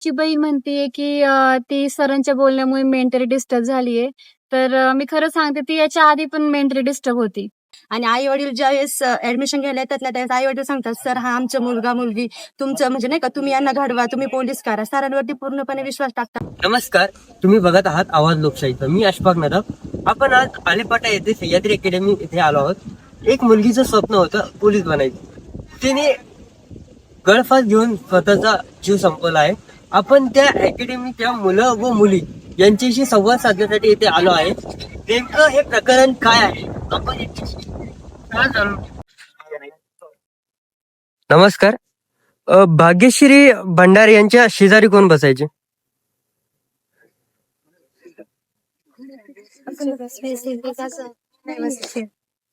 ची बहीण म्हणतीये की ती सरांच्या बोलण्यामुळे मेंटली डिस्टर्ब झालीये. तर मी खरं सांगते ती याच्या आधी पण मेंटली डिस्टर्ब होती. आणि आई-वडील ज्यावेळेस ॲडमिशन घ्यायला येतात ना, त्यावेळेस आई-वडील सांगतात, "सर हा आमचा मुलगा-मुलगी तुमचं म्हणजे नाही का, तुम्ही यांना घडवा, तुम्ही पोलीस करा." सरांवरती पूर्णपणे विश्वास टाकतात. नमस्कार, तुम्ही बघत आहात आवाज लोकशाहीचा. मी अशफाक नदाब. आपण आज आलेपाटा येथे सह्याद्री अकॅडमी इथे आलो आहोत. एक मुलगीचं स्वप्न होतं पोलीस बनायचं. तिने गळफास घेऊन स्वतःचा जीव संपवला आहे. आपण त्या अकॅडमीच्या मुलं व मुली यांच्याशी संवाद साधण्यासाठी इथे आलो आहे. नेमकं हे प्रकरण काय आहे आपण यांच्याशी काय जाणून घेऊ. नमस्कार. भाग्यश्री भंडारे यांच्या शेजारी कोण बसायचे?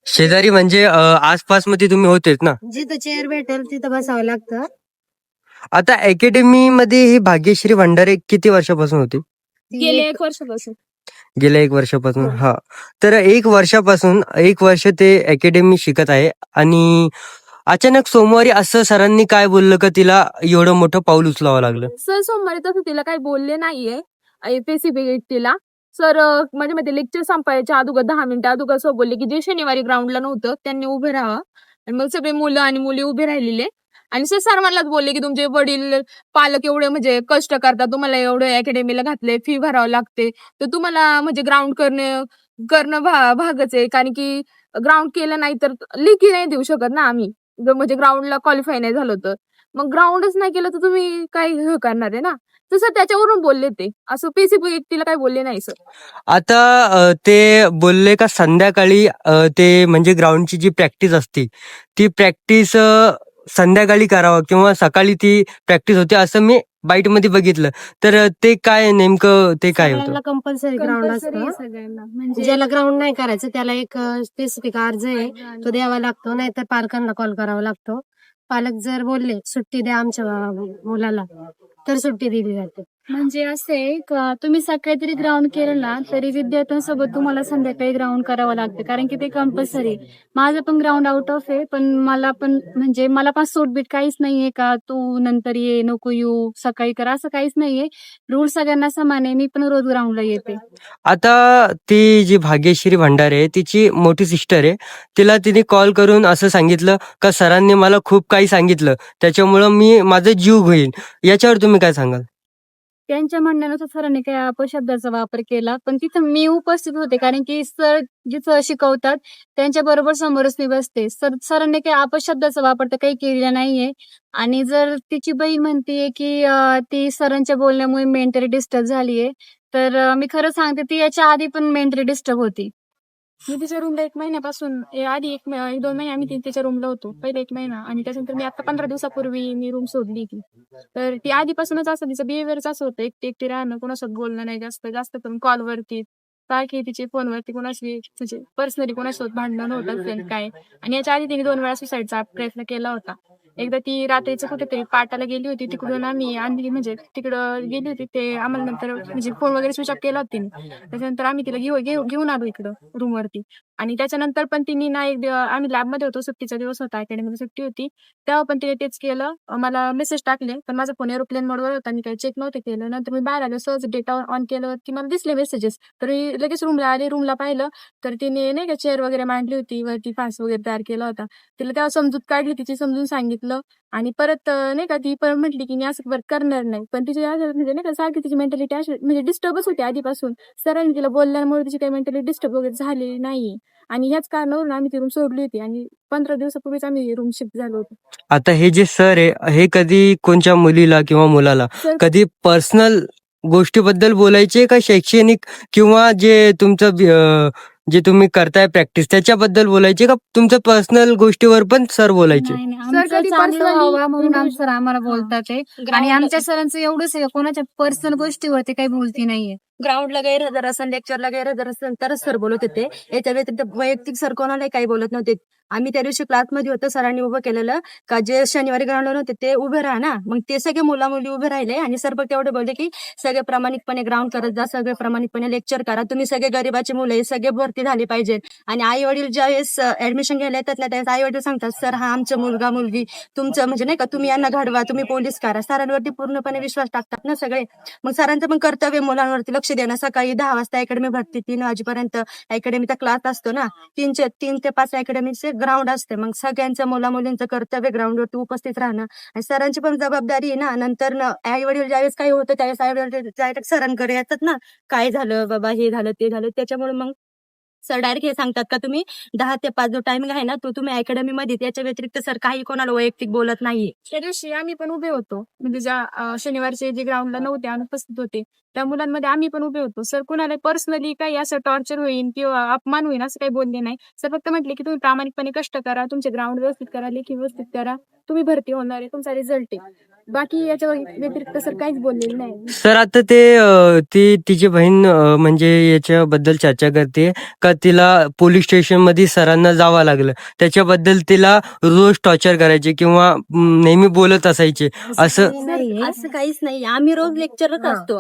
शेजारी म्हणजे आसपास मध्ये तुम्ही होतेच ना. जिथं चेअर भेटेल तिथं बसावं लागतं. आता अकॅडमी मध्ये ही भाग्यश्री भंडारे किती वर्षापासून होती? गेले 1 वर्षापासून. गेल्या 1 वर्षापासून. हा, तर 1 वर्षापासून 1 वर्ष ते अकॅडमी शिकत आहे आणि अचानक सोमवारी असं सरांनी काय बोललं का तिला एवढं मोठं पाऊल उचलावं लागलं? सर सोमवारी तसं तिला काही बोलले नाहीये स्पेसिफिक तिला. सर माझ्या मध्ये लेक्चर संपायच्या अगोदर 10 मिनिटं अगोदर असं बोलले की जे शनिवारी ग्राउंडला नव्हतं त्यांनी उभे राहावं. आणि मग सगळे मुलं आणि मुली उभे राहिलेले. आणि सर मलाच बोलले की तुमचे वडील पालक एवढे म्हणजे कष्ट करतात, तुम्हाला एवढे अकॅडमीला घातले, फी भरावं लागते, तर तुम्हाला म्हणजे ग्राउंड करणं भागच आहे. कारण की ग्राउंड केलं नाही तर लेखी नाही देऊ शकत ना आम्ही. म्हणजे ग्राउंडला क्वालिफाय नाही झालं तर मग ग्राउंडच नाही केलं तर तुम्ही काय हे करणार आहे ना. तसं त्याच्यावरून बोलले ते, असं स्पेसिफिक व्यक्तीला काही बोलले नाही सर. आता ते बोलले का संध्याकाळी ते म्हणजे ग्राउंडची जी प्रॅक्टिस असते ती प्रॅक्टिस संध्याकाळी करावं किंवा सकाळी ती प्रॅक्टिस होते असं मी बाईट मध्ये बघितलं. तर ते काय नेमकं ते काय होतं? सगळ्यांना कंपल्सरी ग्राउंड असतं. सगळ्यांना म्हणजे ज्याला ग्राउंड नाही करायचं त्याला एक स्पेसिफिक अर्ज आहे, तो द्यावा लागतो, नाहीतर पालकांना कॉल करावा लागतो. पालक जर बोलले सुट्टी द्या आमच्या मुलाला, तर सुट्टी दिली जाते. म्हणजे असं आहे का तुम्ही सकाळी तरी ग्राउंड केलं ना तरी विद्यार्थ्यांसोबत तुम्हाला संध्याकाळी ग्राउंड करावं लागतं, कारण की ते कंपल्सरी. माझं पण ग्राउंड आउट ऑफ आहे, पण मला पण म्हणजे मला पण सूटबीट काहीच नाहीये का तू नंतर ये, नको येऊ, सकाळी कर, असं काहीच नाहीये. रूल सगळ्यांना समान आहे. मी पण रोज ग्राउंडला येते. आता ती जी भाग्यश्री भंडारे आहे तिची मोठी सिस्टर आहे. तिने कॉल करून असं सांगितलं का सरांनी मला खूप काही सांगितलं, त्याच्यामुळं मी माझा जीव घेईन. याच्यावर तुम्ही काय सांगाल? त्यांच्या म्हणण्यानुसार सरांनी काही अपशब्दाचा वापर केला, पण तिथं मी उपस्थित होते, कारण की सर जिथं शिकवतात त्यांच्या बरोबर समोरच मी बसते. सरांनी काही अपशब्दाचा वापर तर काही केलेला नाहीये. आणि जर तिची बहीण म्हणतीये की ती सरांच्या बोलण्यामुळे मेंटली डिस्टर्ब झालीये, तर मी खरं सांगते ती याच्या आधी पण मेंटली डिस्टर्ब होती. मी तिच्या रूमला 1 महिन्यापासून आधी 1-2 महिने आम्ही तिच्या रूमला होतो. पहिले 1 महिना आणि त्याच्यानंतर मी आता 15 दिवसापूर्वी मी रूम सोडली ती. तर ती आधीपासूनच असं तिचं बिहेवियरच असं होतं, एकटी राहणं, कोणासोबत बोलणं नाही जास्त, जास्त करून कॉलवरती. सारखी तिची फोनवरती कोणाशी म्हणजे पर्सनली कोणासोबत भांडणं होत असेल काय. आणि याच्या आधी तिने 2 वेळा सुसाईडचा प्रयत्न केला होता. एकदा ती रात्रीचं कुठेतरी पाटाला गेली होती, तिकडून आम्ही आणली म्हणजे तिकडं गेली होती, ते आम्हाला नंतर म्हणजे फोन वगैरे स्विच ऑफ केला होता तिने. त्याच्यानंतर आम्ही तिला घेऊन आलो इकडं रूमवरती. आणि त्याच्यानंतर पण तिने ना आम्ही लॅबमध्ये होतो, सुट्टीचा दिवस होता, अकॅडमीला सुट्टी होती. तेव्हा पण तिने तेच केलं. मला मेसेज टाकले, पण माझा फोन एरोप्लेन मोडवर होता आणि काही चेक नव्हते केलं. नंतर मी बाहेर आले, सहज डेटा ऑन केल्यावरती मला दिसले मेसेजेस. तर मी लगेच रूमला आले, रूमला पाहिलं तर तिने नाही का चेअर वगैरे मांडली होती, वरती फास वगैरे तयार केला होता. तिला तेव्हा समजूत काढली, तिची समजून सांगितलं. आणि परत नाही का ती परत म्हटली की मी असं परत करणार नाही. पण तिची म्हणजे नाही का सारखी तिची मेंटॅलिटी अशी म्हणजे डिस्टर्बच होती आधीपासून. सरांनी तिला बोलल्यामुळे तिची काही मेंटली डिस्टर्ब वगैरे झालेली नाही. आणि ह्याच कारणावरून आम्ही ती रूम सोडली होती आणि 15 दिवसापूर्वीच आम्ही रूम शिफ्ट झालो होतो. आता हे जे सर आहे हे कधी कोणत्या मुलीला किंवा मुलाला कधी पर्सनल गोष्टीबद्दल बोलायचे का शैक्षणिक किंवा जे तुमचं जे तुम्ही करताय प्रॅक्टिस त्याच्याबद्दल बोलायचे का तुमच्या पर्सनल गोष्टीवर पण सर बोलायचे? नाही, नाही. सर आमचं कधी चांगलं personally व्हावं म्हणून individual- सर आम्हाला बोलतात आहे. आणि आमच्या सरांचं एवढंच आहे, कोणाच्या पर्सनल गोष्टीवरती काही बोलती नाहीये. ग्राउंडला गैरहजर असेल, लेक्चरला गैरहजर असेल तरच सर बोलत होते. याच्या व्यतिरिक्त वैयक्तिक सर कोणालाही काही बोलत नव्हते. आम्ही त्या दिवशी क्लासमध्ये होतो, सरांनी उभं केलेलं का जे शनिवारी ग्राउंडला नव्हते ते उभे राहा ना. मग ते सगळे मुला मुली उभे राहिले आणि सर फक्त एवढे बोलले की सगळे प्रामाणिकपणे ग्राउंड करत जा, सगळे प्रामाणिकपणे लेक्चर करा, तुम्ही सगळे गरीबाचे मुलं आहे, सगळे भरती झाली पाहिजे. आणि आई वडील ज्यावेळेस ऍडमिशन घ्यायला येतात ना त्यावेळेस आई वडील सांगतात सर हा आमचा मुलगा मुलगी तुमचं म्हणजे नाही का, तुम्ही यांना घडवा, तुम्ही पोलीस करा. सरांवरती पूर्णपणे विश्वास टाकतात ना सगळे. मग सरांचं पण कर्तव्य मुलांवरती लक्ष देणं. सकाळी 10 वाजता अकॅडमी भरती, 3 वाजेपर्यंत अकॅडमीचा क्लास असतो ना, 3 ते 5 अकॅडमीचे ग्राउंड असते. मग सगळ्यांचं मुला मुलींचं कर्तव्य ग्राउंडवरती उपस्थित राहणं आणि सरांची पण जबाबदारी आहे ना. नंतर आई वडील ज्यावेळेस काही होतं त्यावेळेस आई वडील डायरेक्ट सरांकडे येतात ना, काय झालं बाबा, हे झालं ते झालं. त्याच्यामुळे मग सर डायरेक्ट हे सांगतात का तुम्ही 10 ते 5 जो टायमिंग आहे ना तो तुम्ही अकॅडमी मध्ये, त्याच्या व्यतिरिक्त सर काही कोणाला वैयक्तिक बोलत नाहीये. त्या दिवशी आम्ही पण उभे होतो, म्हणजे ज्या शनिवारचे जे ग्राउंडला नव्हते अनुपस्थित होते त्या मुलांमध्ये आम्ही पण उभे होतो. सर कुणाला पर्सनली काही असं टॉर्चर होईल किंवा अपमान होईल असं काही बोलले नाही. सर फक्त म्हटले की तुम्ही प्रामाणिकपणे कष्ट करा, तुमचे ग्राउंड व्यवस्थित करा, लेखी व्यवस्थित करा, तुम्ही भरती होणार आहे, तुमचा रिझल्ट आहे. बाकी याच्या व्यतिरिक्त सर काहीच बोललेलं नाही. सर आता ती तिची बहीण म्हणजे याच्याबद्दल चर्चा करते का तिला पोलीस स्टेशन मध्ये सरांना जावं लागलं, त्याच्याबद्दल तिला रोज टॉर्चर करायचे किंवा नेहमी बोलत असायचे असं. नाहीये. असं काहीच नाही. आम्ही रोज लेक्चरच असतो.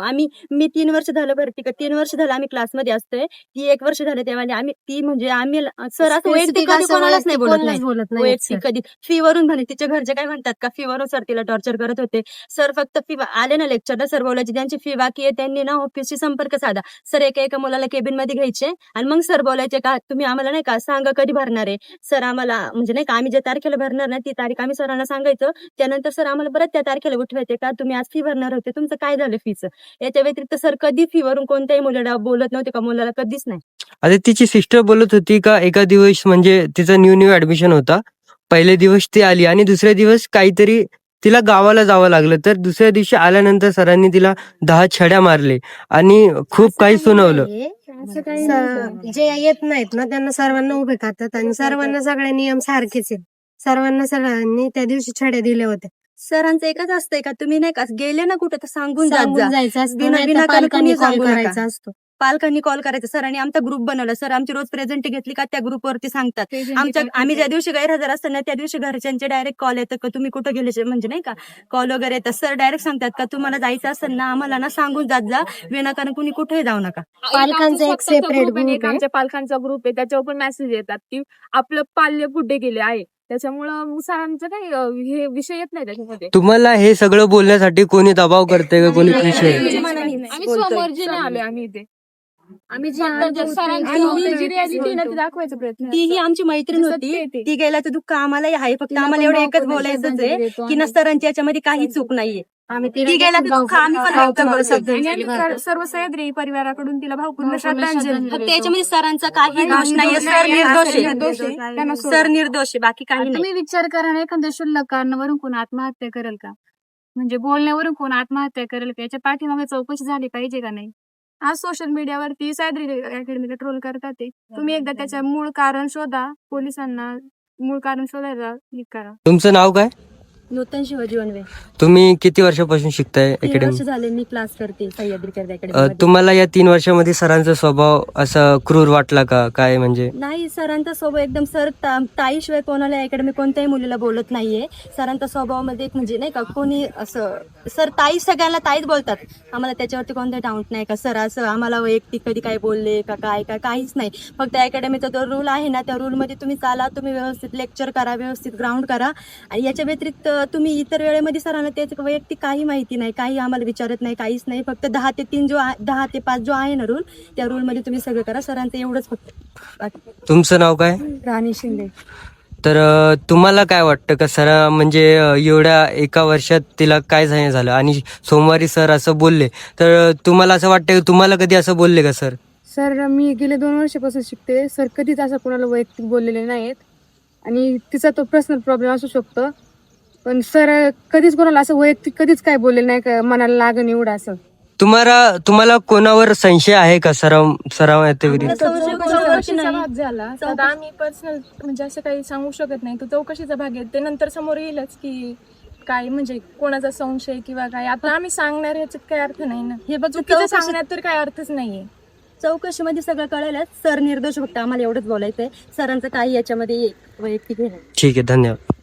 मी 3 वर्ष झालं भरती, 3 वर्ष झालं आम्ही क्लासमध्ये असतोय. ती 1 वर्ष झालं तेव्हा आम्ही सर असं वैयक्तिक कधी कोणालाच नाही बोलत नाही. बोलत नाही वैयक्तिक कधी फी वरून म्हणे, तिच्या घरचे काय म्हणतात का फी वरून सर तिला टॉर्चर करत होते. सर फक्त फी आले ना लेक्चरला, सर बोलायचे ज्यांची फी बाकी आहे त्यांनी ना ऑफिसशी संपर्क साधा. सर एका मुलाला केबिन मध्ये घ्यायचे आणि मग सर बोलायचे का तुम्ही आम्हाला नाही का सांगा कधी भरणार आहे. सर आम्हाला म्हणजे नाही का आम्ही ज्या तारखेला भरणार ना ती तारीख आम्ही सरांना सांगायचं. त्यानंतर सर आम्हाला परत त्या तारखेला उठवायचे का तुम्ही आज फी भरणार होते, तुमचं काय झालं फीचं. याच्या व्यतिरिक्त सर कधी फी वरून कोणत्याही मुलाला बोलत नव्हते का मुलाला, कधीच नाही. आता तिची सिस्टर बोलत होती का एका दिवस म्हणजे तिचा न्यू ऍडमिशन होता, पहिले दिवस ती आली आणि दुसऱ्या दिवस काहीतरी तिला गावाला जावं लागलं, तर दुसऱ्या दिवशी आल्यानंतर सरांनी तिला 10 छड्या मारले आणि खूप काही सुनावलं. असं काही नाही. जे येत नाहीत ना त्यांना सर्वांना उभे करतात आणि सर्वांना सगळे नियम सारखेच आहेत. सर्वांना सगळ्यांनी त्या दिवशी छड्या दिल्या होत्या. सरांचं एकच असतंय का तुम्ही नाही का गेले ना कुठे तर सांगून जात सांगून जा. जायचं असतं, बिना- नाहीतर बिना पालकांनी कल्पने सांगू कॉल नका. करायचा असतो. पालकांनी कॉल करायचा. सरांनी आमचा ग्रुप बनवला. सर आमची रोज प्रेझेंट घेतली का त्या ग्रुपवरती सांगतात. आम्ही ज्या दिवशी गैरहजर असतो ना त्या दिवशी घरच्यांचे डायरेक्ट कॉल येतात का तुम्ही कुठं गेले, म्हणजे नाही का कॉल वगैरे येतात. सर डायरेक्ट सांगतात का तुम्हाला जायचं असेल ना आम्हाला ना सांगून जात जा, विनाकारण कुणी कुठेही जाऊ नका. पालकांचा एक सेपरेट ग्रुप आहे. आमच्या पालकांचा ग्रुप आहे, त्याच्यावर पण मेसेज येतात की आपलं पाल्य कुठे गेले आहे. त्याच्यामुळं सरांचं काही हे विषय येत नाही त्याच्यामध्ये. तुम्हाला हे सगळं बोलण्यासाठी कोणी दबाव करते का, कोणी प्रेशर? आम्ही समोरजीने आलोय आम्ही इथे. आम्ही जी रियालिटी ना ती दाखवायचा प्रयत्न. तीही आमची मैत्रीण होती, ती गेल्याचं दुःख आम्हालाही आहे. फक्त आम्हाला एवढं एकच बोलायचंच आहे की ना सरांची याच्यामध्ये काही चूक नाहीये. आम्ही ती गेल्याचं दुःख आम्ही पण व्यक्त करतो. आणि सर्व सह्याद्री परिवाराकडून तिला भावपूर्ण श्रद्धांजली. फक्त याच्यामध्ये सरांचा काही दोष नाहीये. सर निर्दोष आहे. सर निर्दोष आहे, बाकी काही नाही. तुम्ही विचार करा ना, एखाद्या क्षुल्लक कारणावरून कोण आत्महत्या करेल का, म्हणजे बोलण्यावरून कोण आत्महत्या करेल का, याच्या पाठीमागे चौकशी झाली पाहिजे का नाही. आज सोशल मीडियावरती सह्याद्री अकॅडमीला ट्रोल करतात ते. तुम्ही एकदा त्याच्या मूळ कारण शोधा, पोलिसांना मूळ कारण शोधायला क्लिक करा. तुमचं नाव काय? नूतन शिवाजी वनवे. तुम्ही किती वर्षापासून शिकताय 3 अकॅडमी? वर्ष झाले मी क्लास करते सह्याद्री अकॅडमी. तुम्हाला या 3 वर्षामध्ये सरांचा स्वभाव असा क्रूर वाटला का, काय म्हणजे? नाही, सरांचा स्वभाव एकदम सर ताईशिवाय कोणाला अकॅडमी कोणत्याही मुलीला बोलत नाहीये. सरांचा स्वभावामध्ये एक म्हणजे नाही का कोणी असं सर ताई सगळ्यांना ताईच बोलतात. आम्हाला त्याच्यावरती कोणता डाऊट नाही का सर असं आम्हाला वैयक्तिक कधी काय बोलले का काय काहीच नाही. फक्त अकॅडमीचा जो रूल आहे ना त्या रूलमध्ये तुम्ही चाला, तुम्ही व्यवस्थित लेक्चर करा, व्यवस्थित ग्राउंड करा. आणि याच्या व्यतिरिक्त तुम्ही इतर वेळेमध्ये सरांना त्याचं वैयक्तिक काही माहिती नाही, काही आम्हाला विचारत नाही, काहीच नाही. फक्त 10 ते 5 जो आहे ना रूल, त्या रूलमध्ये तुम्ही सगळं करा. सरांचं एवढंच फक्त. तुमचं नाव काय? राणी शिंदे. तर तुम्हाला काय वाटतं का सर म्हणजे एवढ्या एका वर्षात तिला काय झालं आणि सोमवारी सर असं बोलले, तर तुम्हाला असं वाटतं की तुम्हाला कधी असं बोलले का सर? सर मी गेले 2 वर्षापासून शिकते. सर कधीच असं कोणाला वैयक्तिक बोललेले नाहीत आणि तिचा तो पर्सनल प्रॉब्लेम असू शकतो, पण सर कधीच कोणाला असं वैयक्तिक कधीच काय बोललेलं नाही का मनाला लागण एवढं असं. तुम्हाला कोणावर संशय आहे का सराव व्यतिरिक्त? चौकशीचा भाग झाला तर आम्ही पर्सनल म्हणजे असं काही सांगू शकत नाही. तो चौकशीचा भाग आहे, ते नंतर समोर येईलच की काय म्हणजे कोणाचा संशय किंवा काय आता आम्ही सांगणार याच्यात काय अर्थ नाही ना. हे बघ चुकीचं सांगण्यात तर काय अर्थच नाहीये. चौकशीमध्ये सगळं कळलं. सर निर्दोष, फक्त आम्हाला एवढंच बोलायचंय. सरांचं काही याच्यामध्ये वैयक्तिक हे नाही. ठीक आहे, धन्यवाद.